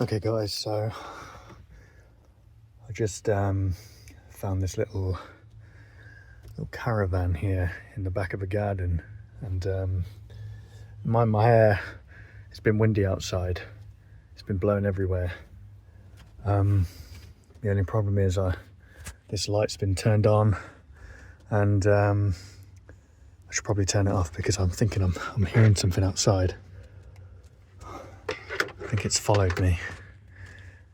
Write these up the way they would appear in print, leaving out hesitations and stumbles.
Okay guys, so I just found this little caravan here in the back of a garden, and my hair, it's been windy outside, it's been blowing everywhere. The only problem is this light's been turned on, and I should probably turn it off because I'm thinking I'm hearing something outside. I think it's followed me.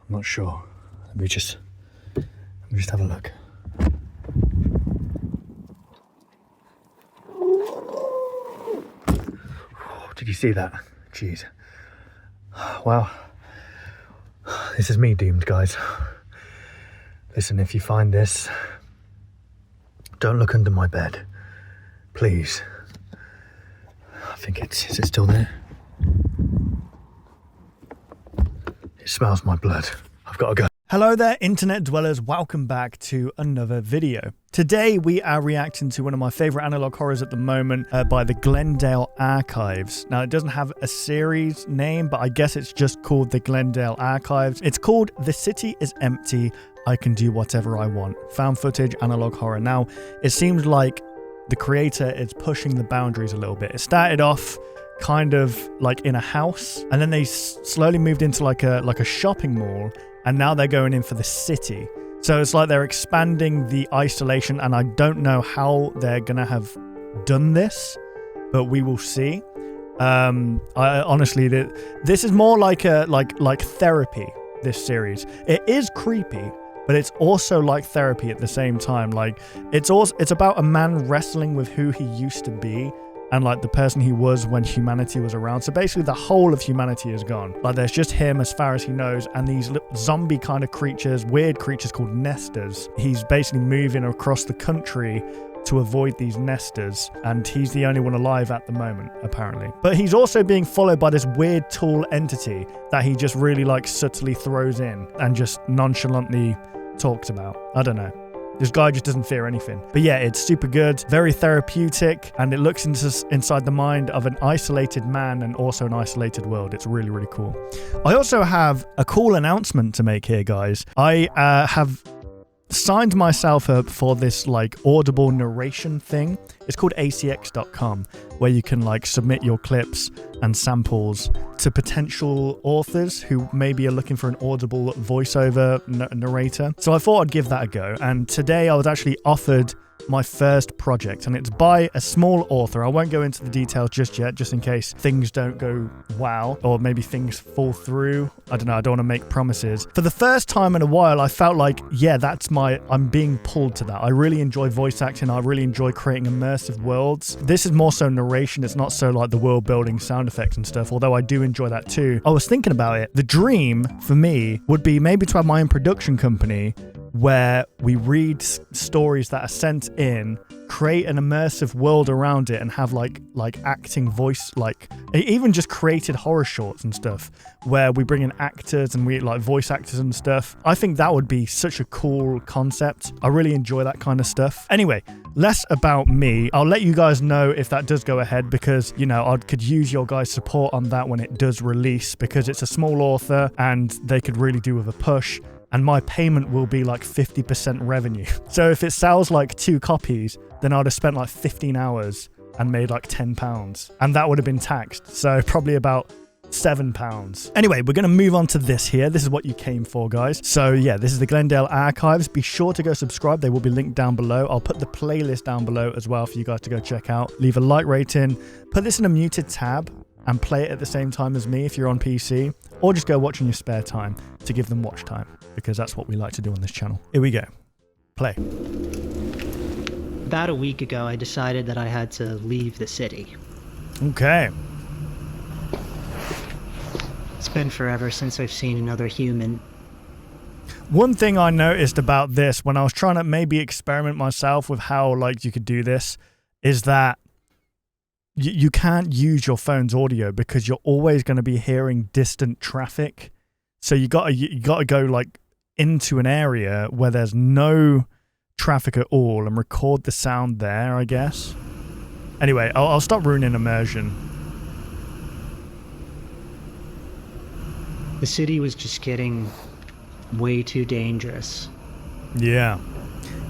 I'm not sure. Let me just have a look. Did you see that? Jeez. Well, this is me doomed, guys. Listen, if you find this, don't look under my bed, please. I think is it still there? It smells my blood. I've got to go. Hello there, internet dwellers. Welcome back to another video. Today we are reacting to one of my favorite analog horrors at the moment by the Glendale Archives. Now, it doesn't have a series name, but I guess it's just called the Glendale Archives. It's called The City is Empty, I Can Do Whatever I Want. Found footage analog horror. Now, it seems like the creator is pushing the boundaries a little bit. It started off kind of like in a house, and then they slowly moved into like a shopping mall, and now they're going in for the city. So it's like they're expanding the isolation, and I don't know how they're gonna have done this, but we will see. I honestly, this is more like like therapy, this series. It is creepy, but it's also like therapy at the same time. Like it's about a man wrestling with who he used to be and like the person he was when humanity was around. So basically the whole of humanity is gone. Like there's just him as far as he knows, and these zombie kind of creatures, weird creatures called nesters. He's basically moving across the country to avoid these nesters, and he's the only one alive at the moment, apparently. But he's also being followed by this weird tall entity that he just really like subtly throws in and just nonchalantly talks about. I don't know. This guy just doesn't fear anything. But yeah, it's super good, very therapeutic, and it looks inside the mind of an isolated man and also an isolated world. It's really, really cool. I also have a cool announcement to make here, guys. I have signed myself up for this like audible narration thing. It's called acx.com, where you can like submit your clips and samples to potential authors who maybe are looking for an audible voiceover narrator. So I thought I'd give that a go, and today I was actually offered my first project, and it's by a small author. I won't go into the details just yet, just in case things don't go wow, or maybe things fall through. I don't know, I don't want to make promises. For the first time in a while, I felt like, yeah, I'm being pulled to that. I really enjoy voice acting. I really enjoy creating immersive worlds. This is more so narration. It's not so like the world building sound effects and stuff, although I do enjoy that too. I was thinking about it. The dream for me would be maybe to have my own production company where we read stories that are sent in, create an immersive world around it, and have like acting voice, like even just created horror shorts and stuff where we bring in actors and we like voice actors and stuff. I think that would be such a cool concept. I really enjoy that kind of stuff. Anyway, less about me. I'll let you guys know if that does go ahead, because you know, I could use your guys' support on that when it does release, because it's a small author and they could really do with a push. And my payment will be like 50% revenue. So if it sells like 2 copies, then I'd have spent like 15 hours and made like £10. And that would have been taxed. So probably about £7. Anyway, we're going to move on to this here. This is what you came for, guys. So yeah, this is the Glendale Archives. Be sure to go subscribe. They will be linked down below. I'll put the playlist down below as well for you guys to go check out. Leave a like rating. Put this in a muted tab and play it at the same time as me if you're on PC. Or just go watch in your spare time to give them watch time, because that's what we like to do on this channel. Here we go. Play. About a week ago, I decided that I had to leave the city. Okay. It's been forever since I've seen another human. One thing I noticed about this when I was trying to maybe experiment myself with how like you could do this is that you can't use your phone's audio because you're always going to be hearing distant traffic. So you gotta go like into an area where there's no traffic at all and record the sound there, I guess. Anyway, I'll stop ruining immersion. The city was just getting way too dangerous. Yeah.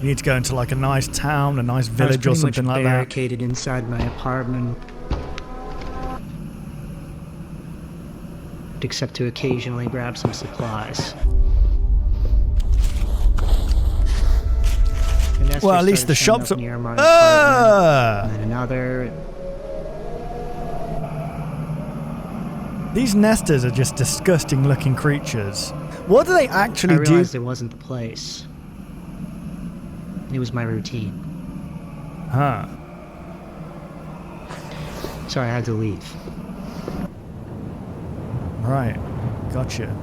You need to go into like a nice town, a nice village or something like that. I was barricaded inside my apartment. Except to occasionally grab some supplies. Well, at least the shops are near my apartment, and then another. These nesters are just disgusting looking creatures. What do they actually do? I realized it wasn't the place. It was my routine. Huh. So I had to leave. Right. Gotcha.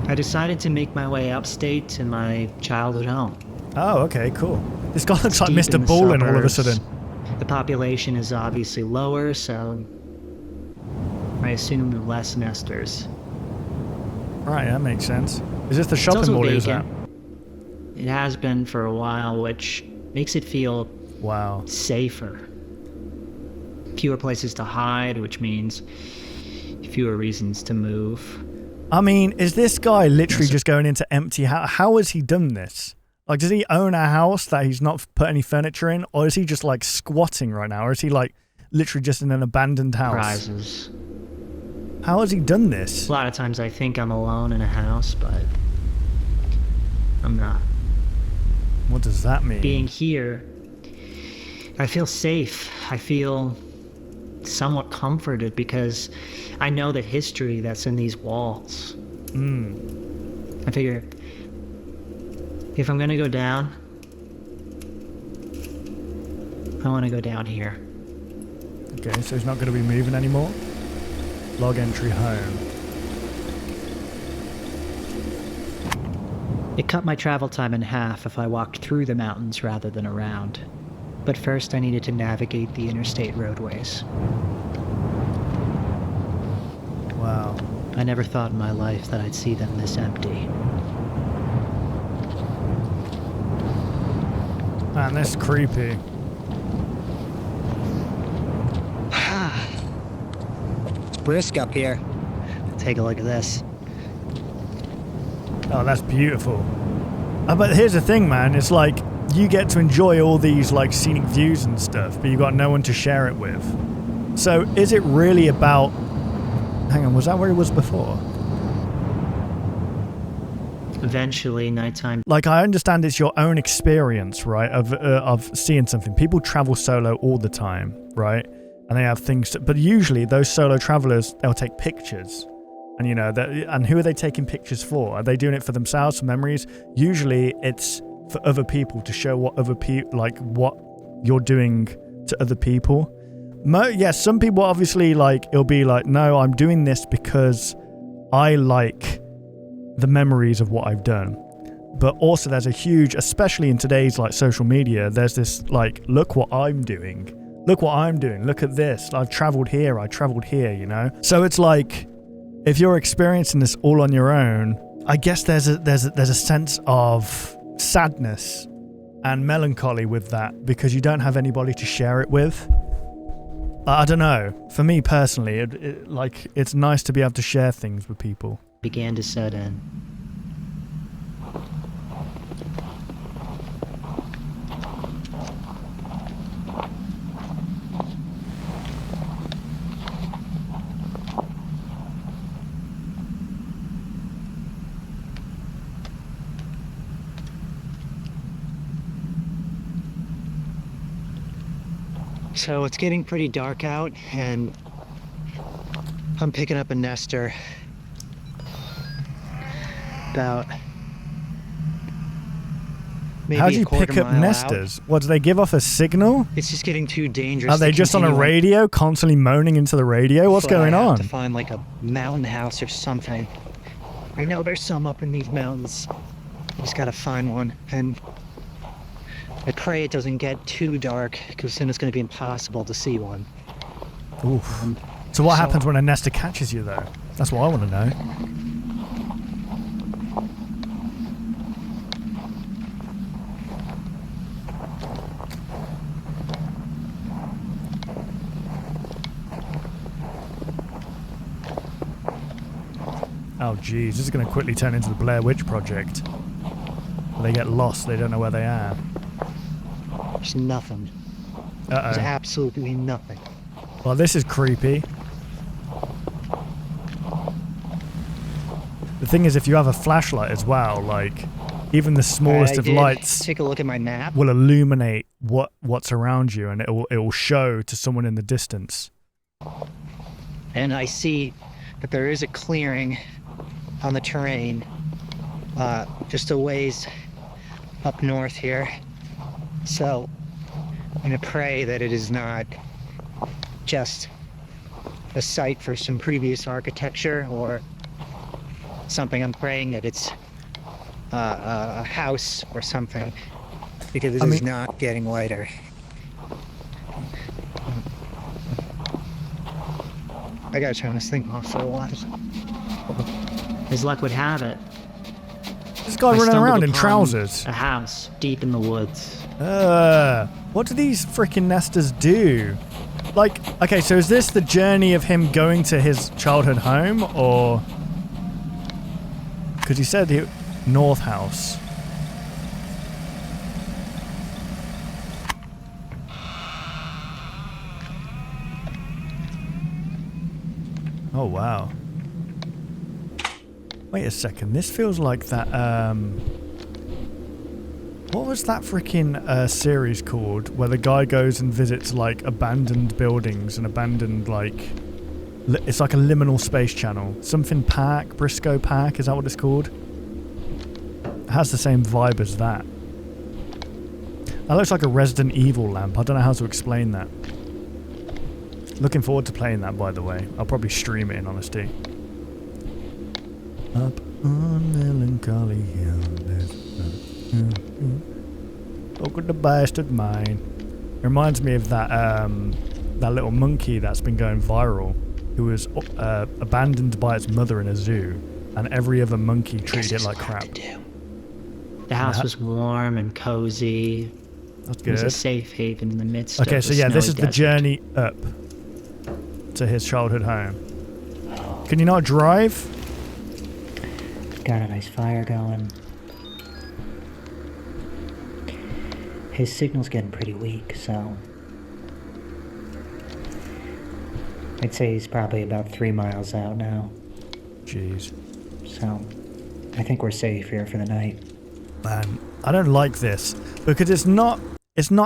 I decided to make my way upstate to my childhood home. Oh, okay, cool. This guy looks like Deep Mr. in the Ballin all of a suburbs. sudden. The population is obviously lower, so I assume less nesters. Right, that makes sense. Is this the It's shopping also mall? Is that? vacant. It has been for a while, which makes it feel Wow. safer. Fewer places to hide, which means fewer reasons to move. I mean, is this guy literally just going into empty house? How has he done this? Like, does he own a house that he's not put any furniture in? Or is he just like squatting right now? Or is he like literally just in an abandoned house? Prizes. How has he done this? A lot of times I think I'm alone in a house, but I'm not. What does that mean? Being here, I feel safe. I feel somewhat comforted because I know the history that's in these walls. I figure if I'm gonna go down, I want to go down here. Okay, so he's not going to be moving anymore. Log entry home. It cut my travel time in half if I walked through the mountains rather than around. But first I needed to navigate the interstate roadways. Wow. I never thought in my life that I'd see them this empty. Man, that's creepy. It's brisk up here. Take a look at this. Oh, that's beautiful. But here's the thing, man. It's like you get to enjoy all these like scenic views and stuff, but you got no one to share it with. So is it really about... Hang on, was that where he was before? Eventually, nighttime. Like, I understand it's your own experience, right, of seeing something. People travel solo all the time, right? And they have things to... But usually those solo travelers, they'll take pictures. And, you know, and who are they taking pictures for? Are they doing it for themselves, for memories? Usually it's for other people, to show what other people, like, what you're doing to other people. Yeah, some people obviously, like, it'll be like, no, I'm doing this because I like the memories of what I've done. But also there's a huge, especially in today's, like, social media, there's this, like, look what I'm doing. Look what I'm doing. Look at this. I've traveled here. I traveled here, you know? So it's like, if you're experiencing this all on your own, I guess there's a sense of sadness and melancholy with that because you don't have anybody to share it with. I don't know. For me personally, it's nice to be able to share things with people. Began to set in. So it's getting pretty dark out, and I'm picking up a nester about maybe How do you a quarter pick up mile nesters? What, do they give off a signal? out. It's just getting too dangerous. Are they to just on a continue radio, constantly moaning into the radio? What's But going I have on? to find like a mountain house or something. I know there's some up in these mountains. I just gotta find one, and I pray it doesn't get too dark, because then it's gonna be impossible to see one. Oof. So what happens when a nester catches you, though? That's what I want to know. Oh, geez. This is going to quickly turn into the Blair Witch Project. They get lost. They don't know where they are. There's nothing. There's absolutely nothing. Well, this is creepy. The thing is, if you have a flashlight as well, like, even the smallest of lights... Take a look at my map. ...will illuminate what's around you, and it will show to someone in the distance. And I see that there is a clearing on the terrain, just a ways up north here. So I'm gonna pray that it is not just a site for some previous architecture or something. I'm praying that it's a house or something, because this is not getting lighter. I gotta turn this thing off for a while. As luck would have it, this guy running around in trousers. A house deep in the woods. What do these freaking nesters do? Like, okay, so is this the journey of him going to his childhood home, or... Because he said North House. Oh, wow. Wait a second, this feels like that, what was that freaking series called, where the guy goes and visits, like, abandoned buildings and abandoned, like... It's like a liminal space channel. Something Park, Briscoe Park, is that what it's called? It has the same vibe as that. That looks like a Resident Evil lamp. I don't know how to explain that. Looking forward to playing that, by the way. I'll probably stream it in honesty. Up on Melancholy Hill, look at the bastard mine. It reminds me of that that little monkey that's been going viral, who was abandoned by its mother in a zoo, and every other monkey treated it like crap. The house was warm and cozy. That's good. It was a safe haven in the midst of Okay, so yeah, this is desert. the journey up to his childhood home. Can you not drive? Got a nice fire going. His signal's getting pretty weak, so... I'd say he's probably about 3 miles out now. Jeez. So, I think we're safe here for the night. Man, I don't like this, because it's not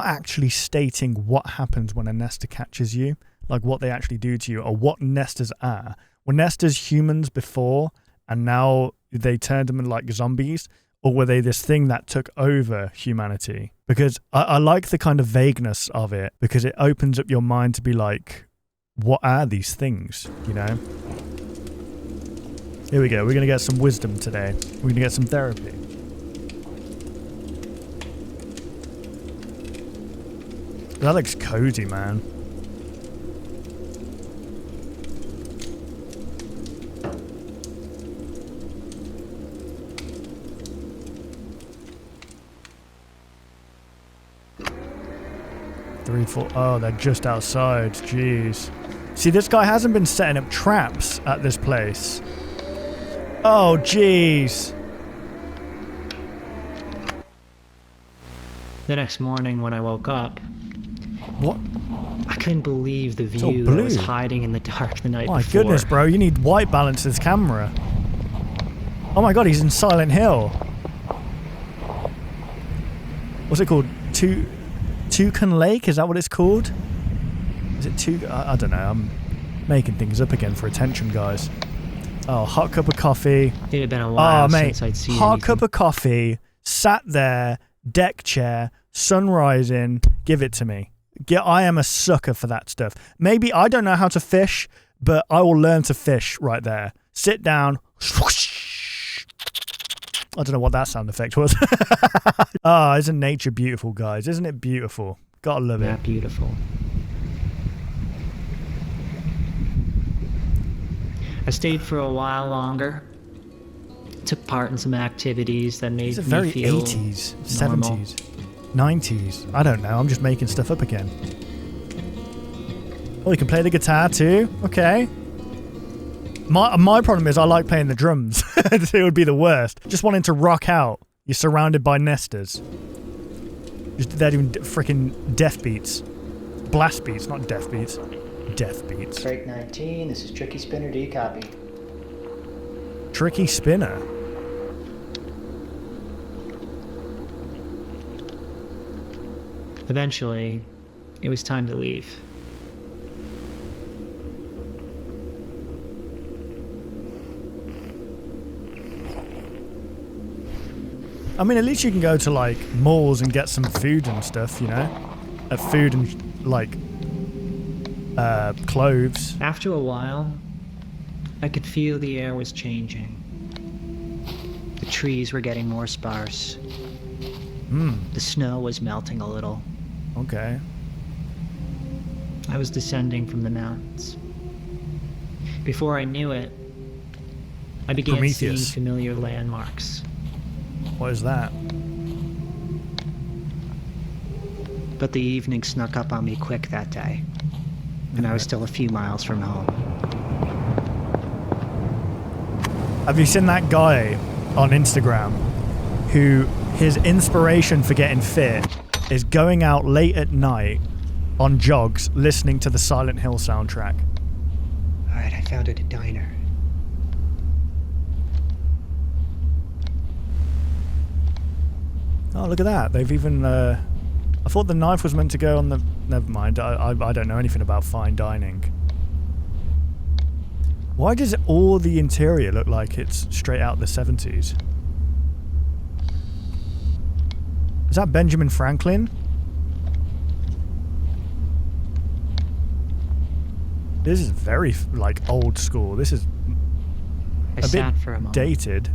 actually stating what happens when a nester catches you, like what they actually do to you, or what nesters are. Were nesters humans before, and now they turned them into like zombies? Or were they this thing that took over humanity? Because I like the kind of vagueness of it, because it opens up your mind to be like, what are these things, you know? Here we go. We're going to get some wisdom today. We're going to get some therapy. That looks cozy, man. Oh, they're just outside. Jeez. See, this guy hasn't been setting up traps at this place. Oh, jeez. The next morning when I woke up... What? I couldn't believe the view that was hiding in the dark the night before. My goodness, bro. You need white balance to this camera. Oh my god, he's in Silent Hill. What's it called? Toucan Lake? Is that what it's called? Is it I don't know. I'm making things up again for attention, guys. Oh, hot cup of coffee. It had been a while since I'd seen hot cup of coffee, sat there, deck chair, sun rising. Give it to me. I am a sucker for that stuff. Maybe I don't know how to fish, but I will learn to fish right there. Sit down. I don't know what that sound effect was. Ah, isn't nature beautiful, guys? Isn't it beautiful? Gotta love it. Yeah, beautiful. I stayed for a while longer. Took part in some activities that made me very feel 80s, normal. 70s, 90s. I don't know. I'm just making stuff up again. Oh, you can play the guitar too? Okay. My problem is I like playing the drums. It would be the worst. Just wanting to rock out. You're surrounded by nesters. They're doing freaking death beats. Blast beats, not death beats. Death beats. Crate 19, this is Tricky Spinner, do you copy? Tricky Spinner? Eventually, it was time to leave. I mean, at least you can go to, like, malls and get some food and stuff, you know? Food and, like, clothes. After a while, I could feel the air was changing. The trees were getting more sparse. The snow was melting a little. Okay. I was descending from the mountains. Before I knew it, I began seeing Prometheus. familiar landmarks. What is that? But the evening snuck up on me quick that day, and I was still a few miles from home. Have you seen that guy on Instagram who his inspiration for getting fit is going out late at night on jogs listening to the Silent Hill soundtrack? Alright, I found it at a diner. Oh, look at that. They've even... I thought the knife was meant to go on the... Never mind. I don't know anything about fine dining. Why does all the interior look like it's straight out the 70s? Is that Benjamin Franklin? This is very, like, old school. This is I a bit sat for a moment, dated.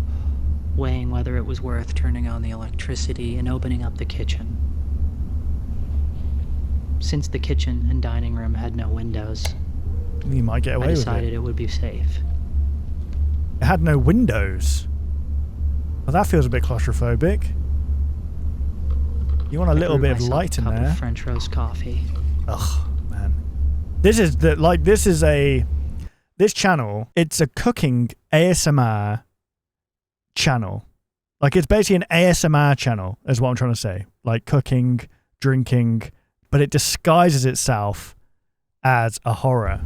weighing whether it was worth turning on the electricity and opening up the kitchen. Since the kitchen and dining room had no windows, You might get away I with decided it. it would be safe. It had no windows. Well, that feels a bit claustrophobic. You want a little bit of light in cup there. Of French roast coffee. Ugh, man. This is the this channel, it's a cooking ASMR channel. Like, it's basically an ASMR channel, is what I'm trying to say. Like, cooking, drinking, but it disguises itself as a horror.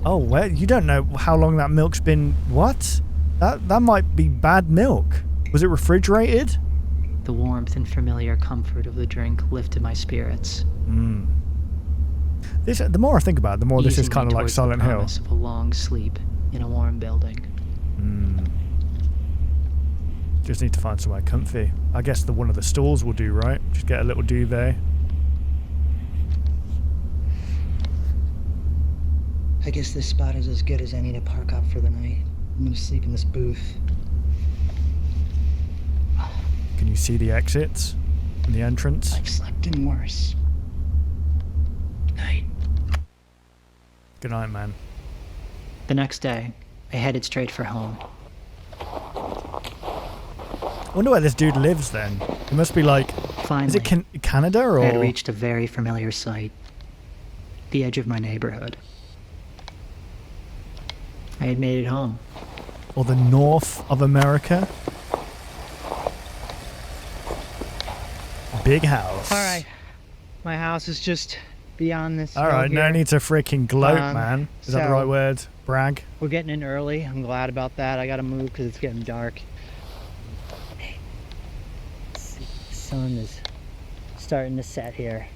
Oh, well, you don't know how long that milk's been... What? That might be bad milk. Was it refrigerated? The warmth and familiar comfort of the drink lifted my spirits. The more I think about it, the more this is easing kind me of like towards Silent the Hill. promise of a long sleep in a warm building. Just need to find somewhere comfy. I guess one of the stalls will do, right? Just get a little duvet. I guess this spot is as good as any to park up for the night. I'm gonna sleep in this booth. Can you see the exits and the entrance? I've slept in worse. Night. Good night, man. The next day, I headed straight for home. I wonder where this dude lives then. It must be like... Finally, Is it Canada or... I had reached a very familiar site. The edge of my neighborhood. I had made it home. Or the north of America? Big house. Alright. My house is just beyond this. Alright, no need to freaking gloat, Um, man. Is that the so- right word? Brag? We're getting in early. I'm glad about that. I gotta move because it's getting dark. The sun is starting to set here.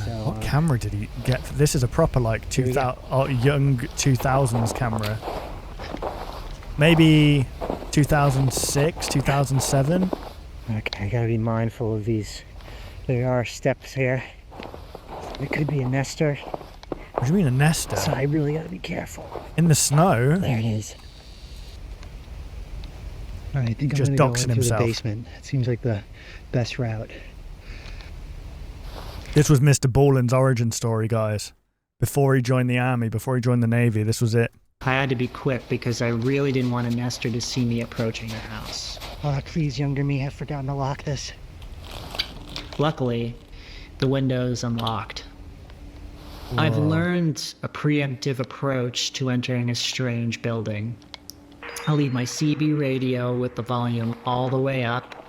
So, What camera did he get? This is a proper, like, Here we go. young 2000s camera. Maybe 2006, 2007? Okay, I gotta be mindful of these. There are steps here. It could be a nester, What do you mean a nester? so I really gotta be careful. In the snow? There it is. Alright, I think I'm Just gonna go in doxing through himself. the basement. It seems like the best route. This was Mr. Borland's origin story, guys. Before he joined the army, before he joined the Navy, this was it. I had to be quick because I really didn't want a nester to see me approaching the house. Oh, please, younger me, I've forgotten to lock this. Luckily, the window is unlocked. I've learned a preemptive approach to entering a strange building. I'll leave my CB radio with the volume all the way up.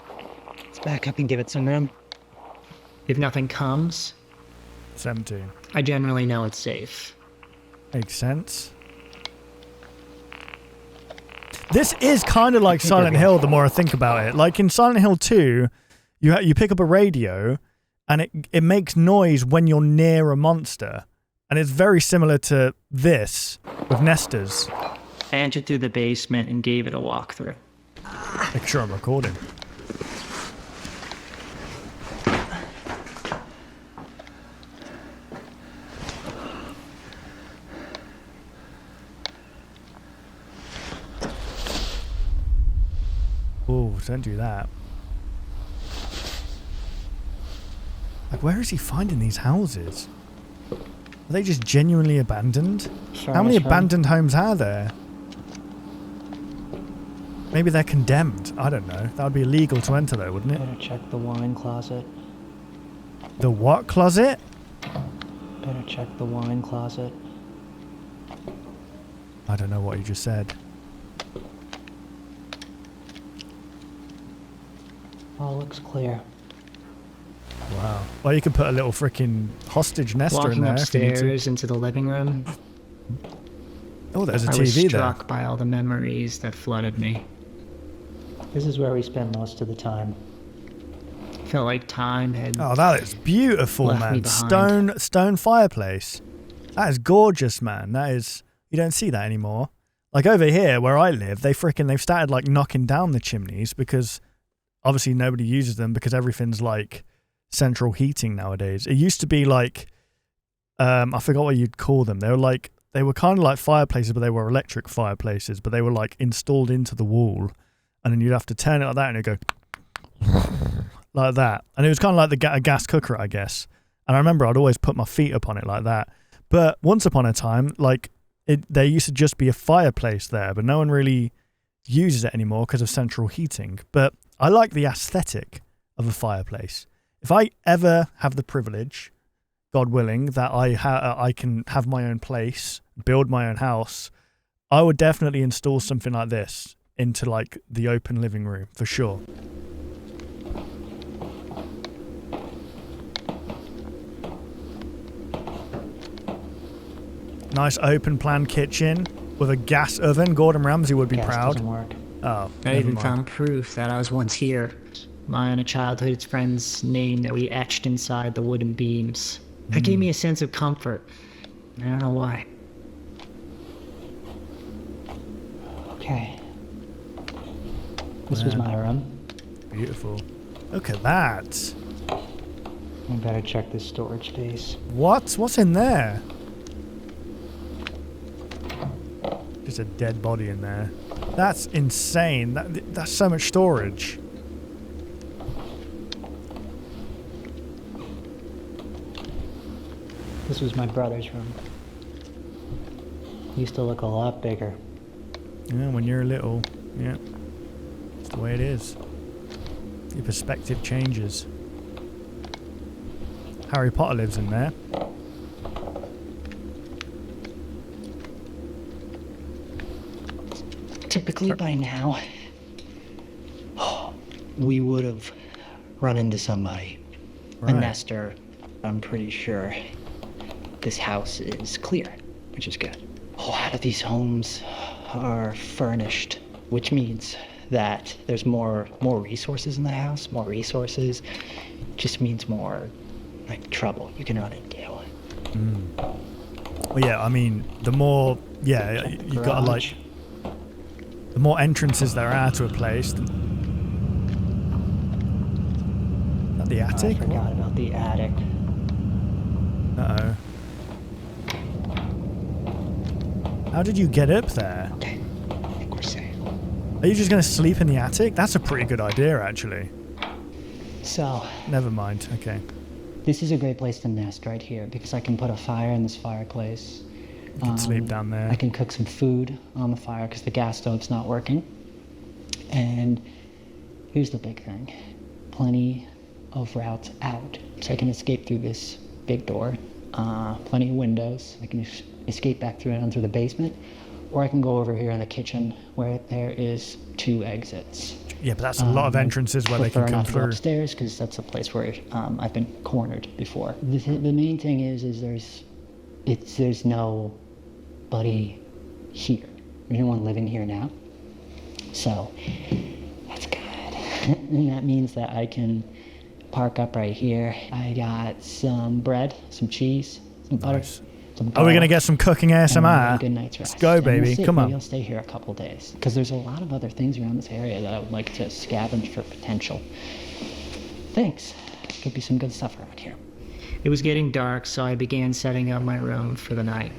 Let's back up and give it some room. If nothing comes, It's empty. I generally know it's safe. Makes sense. This is kind of like Silent Hill the more I think about it. Like in Silent Hill 2, you pick up a radio and it makes noise when you're near a monster. And it's very similar to this with Nesters. I entered through the basement and gave it a walkthrough. Make sure I'm recording. Oh, don't do that. Like, where is he finding these houses? Are they just genuinely abandoned? How many abandoned homes are there? Maybe they're condemned. I don't know. That would be illegal to enter though, wouldn't it? Better check the wine closet. The what closet? Better check the wine closet. I don't know what you just said. All looks clear. Wow. Well, you could put a little freaking hostage nester in Walking there. if you need to. upstairs into the living room, Oh, there's a I was TV there. struck by all the memories that flooded me. This is where we spend most of the time. Felt like time had... Oh, that is beautiful, Left me man. behind. Stone fireplace. That is gorgeous, man. That is... You don't see that anymore. Like over here, where I live, they've started like knocking down the chimneys because obviously nobody uses them because everything's like central heating nowadays. It used to be like, I forgot what you'd call them. They were kind of like fireplaces, but they were electric fireplaces, but they were like installed into the wall, and then you'd have to turn it like that, and it'd go like that, and it was kind of like a gas cooker, I guess. And I remember I'd always put my feet up on it like that. But once upon a time, like there used to just be a fireplace there, but no one really uses it anymore because of central heating. But I like the aesthetic of a fireplace. If I ever have the privilege, God willing, that I can have my own place, build my own house, I would definitely install something like this into like the open living room for sure. Nice open plan kitchen with a gas oven. Gordon Ramsay would be Gas proud. doesn't work. Oh, I never even mind. found proof that I was once here. My and a childhood friend's name that we etched inside the wooden beams. That gave me a sense of comfort. I don't know why. Okay. This was my room. Beautiful. Look at that. I better check this storage space. What's in there? Just a dead body in there. That's insane. That's so much storage. This was my brother's room. Used to look a lot bigger. Yeah, when you're little. Yeah. It's the way it is. Your perspective changes. Harry Potter lives in there. Typically by now, we would have run into somebody. Right. A nester. I'm pretty sure this house is clear, which is good. A lot of these homes are furnished, which means that there's more resources in the house. More resources just means more like trouble you can run into. Well, yeah, I mean, the more, yeah, you've got to like, the more entrances there are to a place. Not the I attic? forgot about the attic. Uh-oh. How did you get up there? Okay, I think we're safe. Are you just going to sleep in the attic? That's a pretty good idea, actually. So, Never mind. Okay. this is a great place to nest right here because I can put a fire in this fireplace. You can sleep down there. I can cook some food on the fire because the gas stove's not working. And here's the big thing. Plenty of routes out. So I can escape through this big door. plenty of windows. I can escape back through the basement, or I can go over here in the kitchen where there is 2 exits. Yeah, but that's a lot of entrances where they can come through. Upstairs, because that's a place where I've been cornered before. The main thing is there's nobody here. There's no one living here now. So that's good. And that means that I can park up right here. I got some bread, some cheese, some butter. Nice. Are we going to get some cooking ASMR? Good night's rest. Let's go, baby. Come on. Maybe I'll stay here a couple days, because there's a lot of other things around this area that I would like to scavenge for potential. Thanks. Could be some good stuff around here. It was getting dark, so I began setting up my room for the night.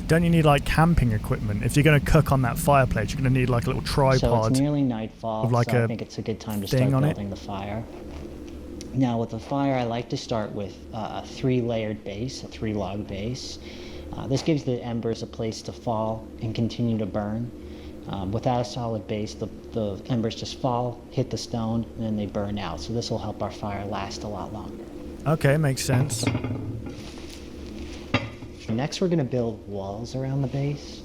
Don't you need like camping equipment? If you're going to cook on that fireplace, you're going to need like a little tripod. So it's nearly nightfall, with like so I think it's a good time to start building the fire. Now with the fire, I like to start with a 3-layered base, a 3-log base. This gives the embers a place to fall and continue to burn. Without a solid base, the embers just fall, hit the stone, and then they burn out. So this will help our fire last a lot longer. Okay, makes sense. Next, we're going to build walls around the base.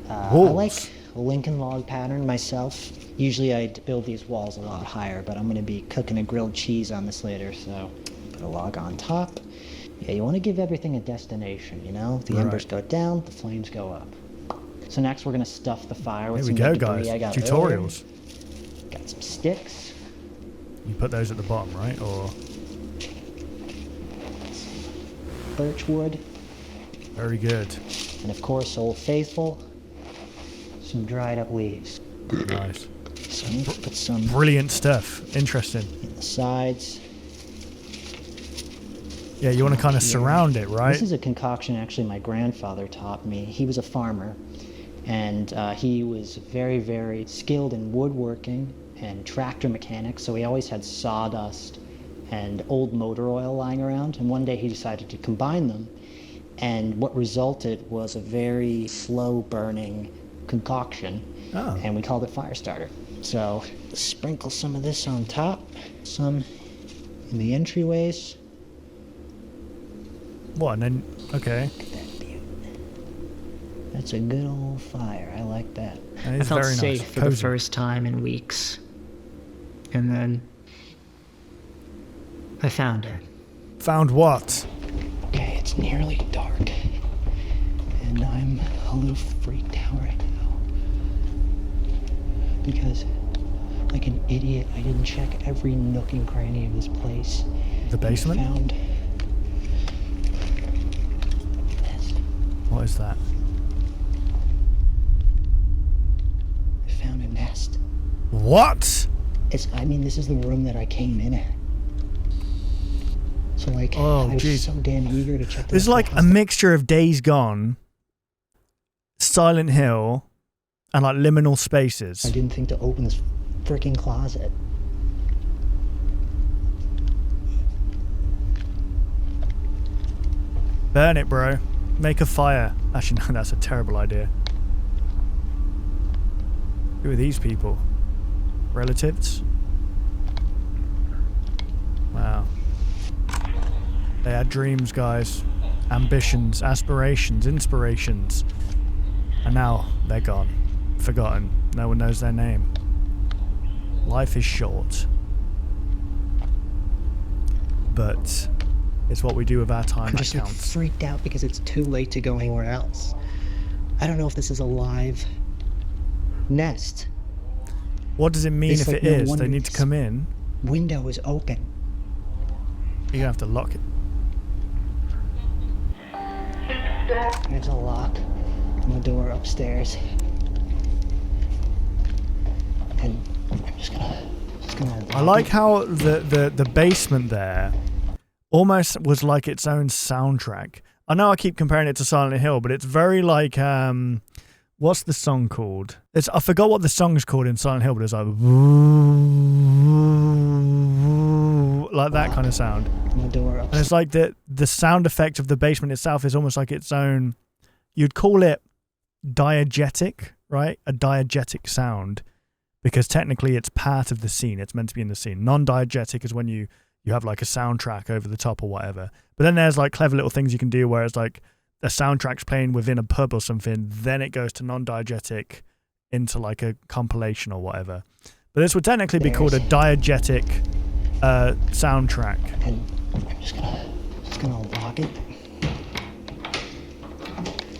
I Walls? like a Lincoln log pattern myself. Usually I build these walls a lot higher, but I'm going to be cooking a grilled cheese on this later, so put a log on top. Yeah, you want to give everything a destination, you know? The embers go down, the flames go up. So next we're going to stuff the fire with some debris. Guys. I got Tutorials. Got some sticks. You put those at the bottom, right? Or Birch wood. very good. And of course, Old Faithful. Some dried up leaves. Nice. So put some Brilliant stuff. Interesting. in the sides. Yeah, you want to kind of surround it, right? This is a concoction actually my grandfather taught me. He was a farmer, and he was very, very skilled in woodworking and tractor mechanics, so he always had sawdust and old motor oil lying around, and one day he decided to combine them, and what resulted was a very slow burning concoction, and we called it fire starter. So sprinkle some of this on top, some in the entryways. What, and then, okay. Look at that beaut. That's a good old fire. I like that. That I is felt very safe nice. for Cozy. the first time in weeks. And then I found it. Found what? Okay, it's nearly dark. And I'm a little freaked out right now. Because, like an idiot, I didn't check every nook and cranny of this place. The basement? I found this. What is that? I found a nest. What? This is the room that I came in at. So, like, Oh, I was jeez. so damn eager to check This is like a mixture of Days Gone, Silent Hill, and like liminal spaces. I didn't think to open this freaking closet. Burn it, bro. Make a fire. Actually, no, that's a terrible idea. Who are these people? Relatives? Wow. They had dreams, guys. Ambitions, aspirations, inspirations. And now they're gone. Forgotten. No one knows their name. Life is short. But it's what we do with our time I'm that just like counts. freaked out because it's too late to go anywhere else. I don't know if this is a live nest. What does it mean It's if like it no is? wonder They need to this come in. Window is open. You're gonna have to lock it. There's a lock on the door upstairs. And I'm just gonna I like how the basement there almost was like its own soundtrack. I know I keep comparing it to Silent Hill, but it's very like what's the song called? I forgot what the song's called in Silent Hill, but it's like like that kind of sound. the door And upstairs. it's like the sound effect of the basement itself is almost like its own. You'd call it diegetic, right? A diegetic sound, because technically it's part of the scene. It's meant to be in the scene. Non-diegetic is when you have like a soundtrack over the top or whatever. But then there's like clever little things you can do where it's like a soundtrack's playing within a pub or something, then it goes to non-diegetic into like a compilation or whatever. But this would technically be called a diegetic soundtrack. And I'm just gonna lock it.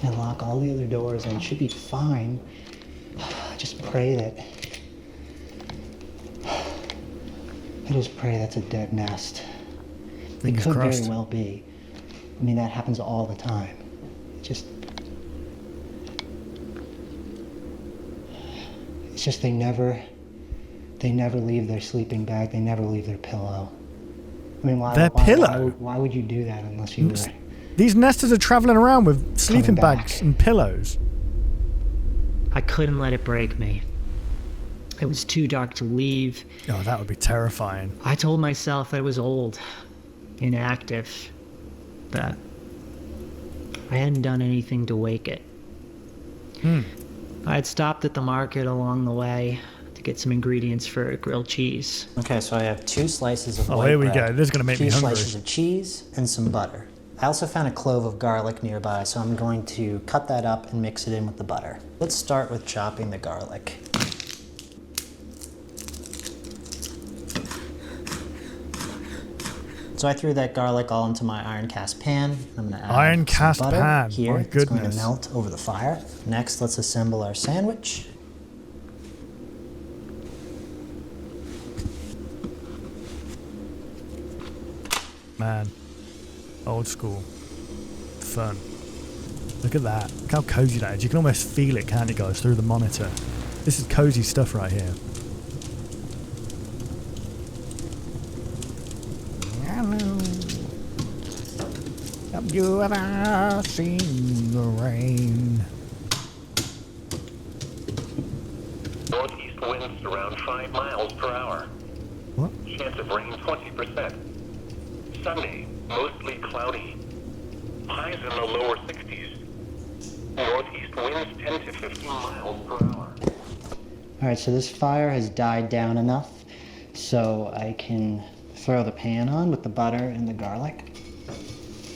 And lock all the other doors, and it should be fine. Just pray that. I just pray that's a dead nest. It could very well be. I mean, that happens all the time. It's just they never leave their sleeping bag. They never leave their pillow. I mean, why would you do that unless you were? These nesters are traveling around with sleeping bags and pillows. I couldn't let it break me. It was too dark to leave. Oh, that would be terrifying. I told myself that it was old, inactive, that I hadn't done anything to wake it. I had stopped at the market along the way to get some ingredients for grilled cheese. Okay, so I have 2 slices of white bread. Oh, here we bread, go. This is going to make me hungry. 2 slices of cheese, and some butter. I also found a clove of garlic nearby, so I'm going to cut that up and mix it in with the butter. Let's start with chopping the garlic. So I threw that garlic all into my iron cast pan. I'm going to add some butter here. My It's going to goodness. melt over the fire. Next, let's assemble our sandwich. Man, old school, fun. Look at that. Look how cozy that is. You can almost feel it, can't you guys, through the monitor. This is cozy stuff right here. Hello. Have you ever seen the rain? Northeast winds around 5 miles per hour. What? Chance of rain 20%. Sunday, mostly cloudy. Highs in the lower 60s. Northeast winds 10 to 15 miles per hour. Alright, so this fire has died down enough so I can throw the pan on with the butter and the garlic.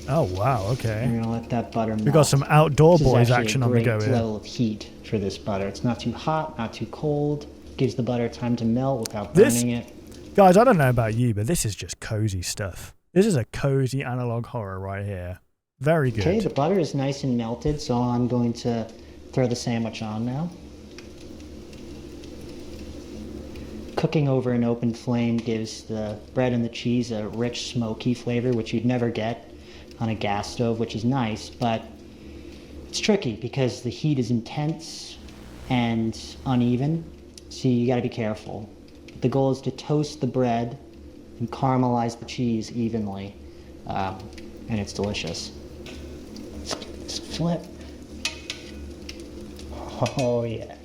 Oh, wow, okay. I'm gonna let that butter melt. We got some outdoor This is boys actually action a on the great go here. level of heat for this butter. It's not too hot, not too cold. Gives the butter time to melt without burning it. Guys, I don't know about you, but this is just cozy stuff. This is a cozy analog horror right here. Very good. Okay, the butter is nice and melted, so I'm going to throw the sandwich on now. Cooking over an open flame gives the bread and the cheese a rich, smoky flavor, which you'd never get on a gas stove, which is nice, but it's tricky because the heat is intense and uneven, so you gotta be careful. The goal is to toast the bread and caramelize the cheese evenly, and it's delicious. Flip. Oh yeah.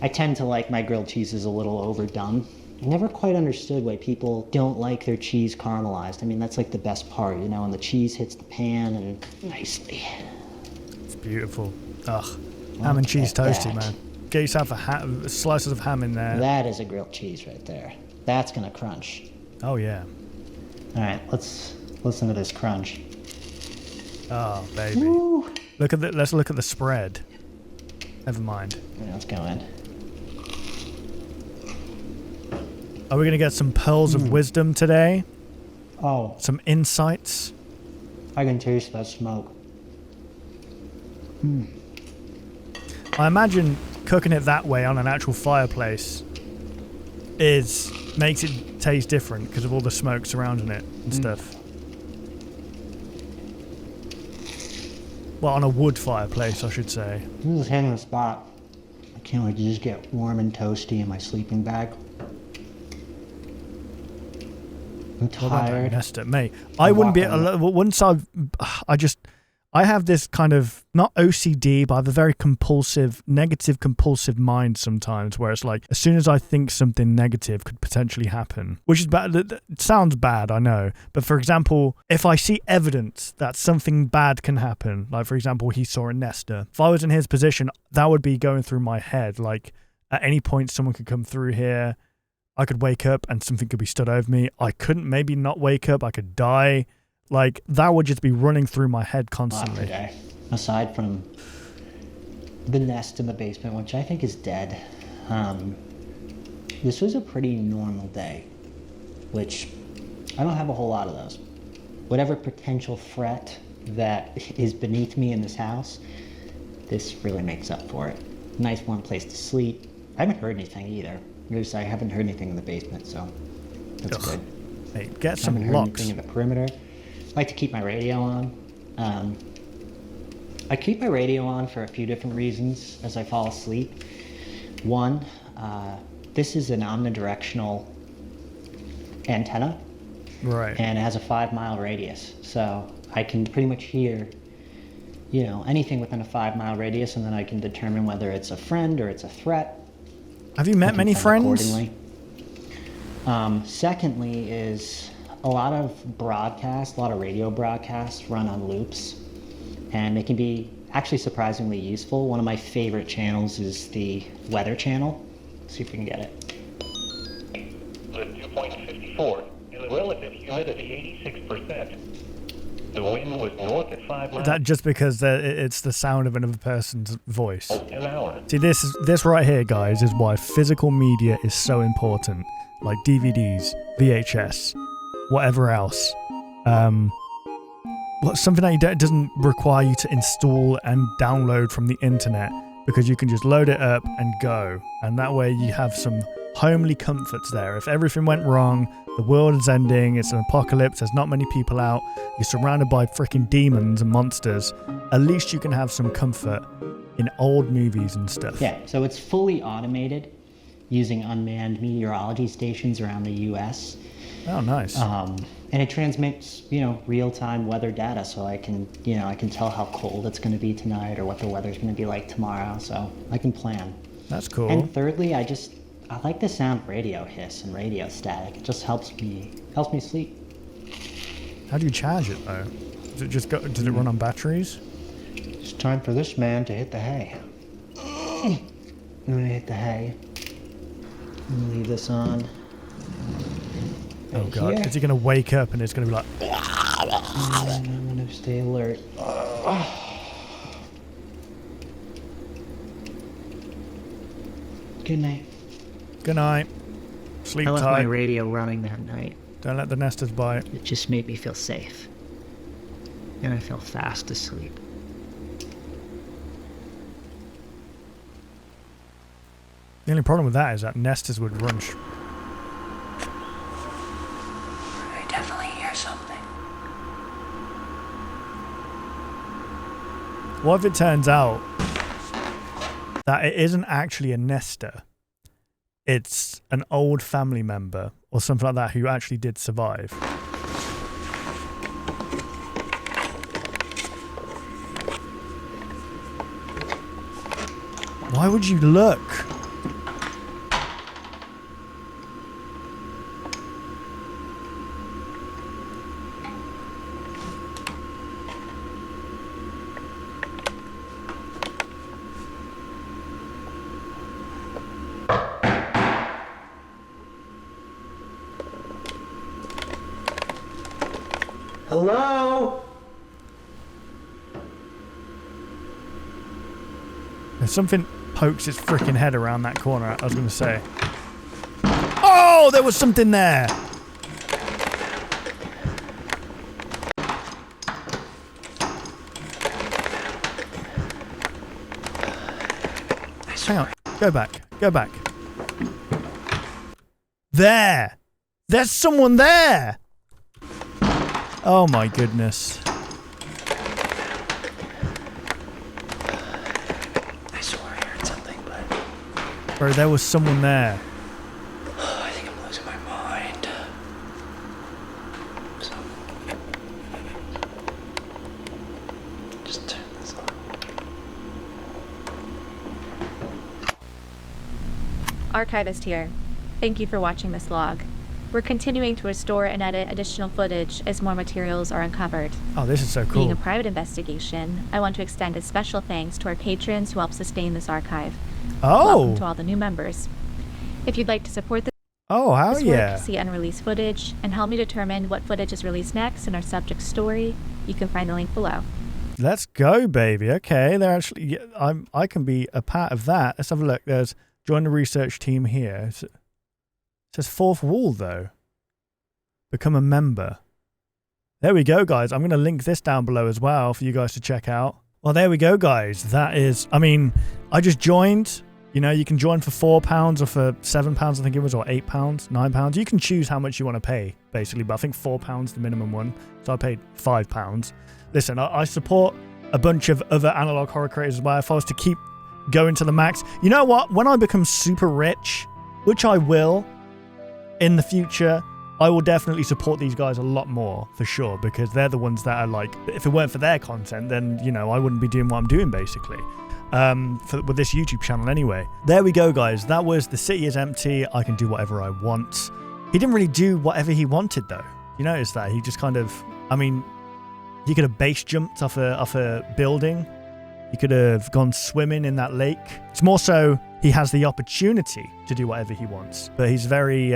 I tend to like my grilled cheeses a little overdone. I never quite understood why people don't like their cheese caramelized. I mean, that's like the best part, you know, when the cheese hits the pan and nicely. It's beautiful. Ugh. Ham and cheese toasty, man. Get yourself slices of ham in there. That is a grilled cheese right there. That's gonna crunch. Oh, yeah. All right, let's listen to this crunch. Oh, baby. Woo. Let's look at the spread. Never mind. All right, let's go in. Are we going to get some pearls of wisdom today? Oh, Some insights? I can taste that smoke. I imagine cooking it that way on an actual fireplace makes it taste different because of all the smoke surrounding it and stuff. Well, on a wood fireplace, I should say. This is hitting the spot. I can't wait to just get warm and toasty in my sleeping bag. I'm What about that tired. Nesta? Mate, I wouldn't be... Once I I have this kind of, not OCD, but I have a very compulsive, negative compulsive mind sometimes, where it's like, as soon as I think something negative could potentially happen, which is bad, it sounds bad, I know, but for example, if I see evidence that something bad can happen, like for example, he saw a nester, if I was in his position, that would be going through my head, like at any point someone could come through here, I could wake up and something could be stood over me, I couldn't maybe not wake up, I could die. Like, that would just be running through my head constantly. Today, aside from the nest in the basement, which I think is dead, this was a pretty normal day, which I don't have a whole lot of those. Whatever potential threat that is beneath me in this house, this really makes up for it. Nice warm place to sleep. I haven't heard anything either. I haven't heard anything in the basement, so that's good. Hey, get some I haven't heard locks. anything in the perimeter. I like to keep my radio on. I keep my radio on for a few different reasons as I fall asleep. One, this is an omnidirectional antenna. Right. And it has a 5-mile radius. So I can pretty much hear, anything within a 5-mile radius, and then I can determine whether it's a friend or it's a threat. Have you met many friends? Accordingly. Secondly is a lot of radio broadcasts run on loops, and they can be actually surprisingly useful. One of my favorite channels is the Weather Channel. Let's see if we can get it. The dew point 54 and the relative humidity 86%. The wind was north at 5 miles That just because it's the sound of another person's voice. an hour. See, this right here, guys, is why physical media is so important. Like DVDs, VHS, whatever else. Something that doesn't require you to install and download from the internet, because you can just load it up and go. And that way you have some homely comforts there. If everything went wrong, the world is ending, it's an apocalypse, there's not many people out, you're surrounded by freaking demons and monsters, at least you can have some comfort in old movies and stuff. Yeah, so it's fully automated using unmanned meteorology stations around the U.S. Oh, nice. And it transmits, real-time weather data, so I can tell how cold it's going to be tonight or what the weather's going to be like tomorrow, so I can plan. That's cool. And thirdly, I like the sound of radio hiss and radio static. It just helps me sleep. How do you charge it though? Does it run on batteries? It's time for this man to hit the hay. I'm gonna hit the hay. I'm gonna leave this on. Oh god, Here. is he gonna wake up and it's gonna be like... And I'm gonna stay alert. Good night. Good night. Sleep I left my tight. radio running that night. Don't let the nesters bite. It just made me feel safe. And I fell fast asleep. The only problem with that is that nesters would run... I definitely hear something. What if it turns out that it isn't actually a nester? It's an old family member or something like that who actually did survive. Why would you look? Hello? If something pokes its freaking head around that corner, I was going to say. Oh, there was something there. Hang on. Go back. Go back. There. There's someone there. Oh my goodness. I swore I heard something, but Bro, there was someone there. I think I'm losing my mind. So, Archivist here. Thank you for watching this log. We're continuing to restore and edit additional footage as more materials are uncovered. Oh, this is so cool. Being a private investigation, I want to extend a special thanks to our patrons who help sustain this archive. Welcome to all the new members. If you'd like to support this work, see unreleased footage, and help me determine what footage is released next in our subject story, you can find the link below. Let's go, baby. Okay, they're actually. I can be a part of that. Let's have a look. There's join the research team here. It says fourth wall though. Become a member. There we go, guys. I'm going to link this down below as well for you guys to check out. Well, there we go, guys. That is. I mean, I just joined. You know, you can join for £4 or for £7, I think it was, or £8, £9. You can choose how much you want to pay, basically. But I think £4 the minimum one. So I paid £5. Listen, I support a bunch of other analog horror creators as well. If I was to keep going to the max, you know what? When I become super rich, which I will in the future, I will definitely support these guys a lot more for sure, because they're the ones that are like, if it weren't for their content, then, you know, I wouldn't be doing what I'm doing basically. With this YouTube channel anyway. There we go, guys. That was The City is Empty. I can do whatever I want. He didn't really do whatever he wanted though. You notice that? He just kind of, I mean, he could have base jumped off a building. He could have gone swimming in that lake. It's more so he has the opportunity to do whatever he wants, but he's very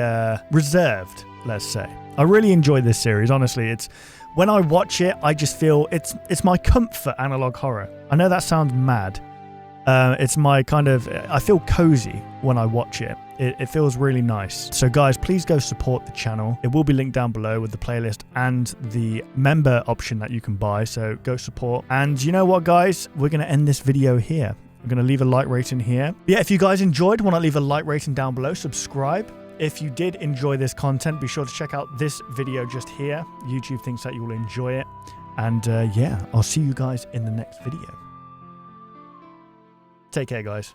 reserved, let's say. I really enjoy this series, honestly. It's when I watch it, I just feel it's my comfort analog horror. I know that sounds mad. It's my kind of, I feel cozy when I watch it. It feels really nice. So guys, please go support the channel. It will be linked down below with the playlist and the member option that you can buy. So go support. And you know what, guys? We're going to end this video here. I'm going to leave a like rating here. Yeah, if you guys enjoyed, want to leave a like rating down below, subscribe. If you did enjoy this content, be sure to check out this video just here. YouTube thinks that you will enjoy it. And yeah, I'll see you guys in the next video. Take care, guys.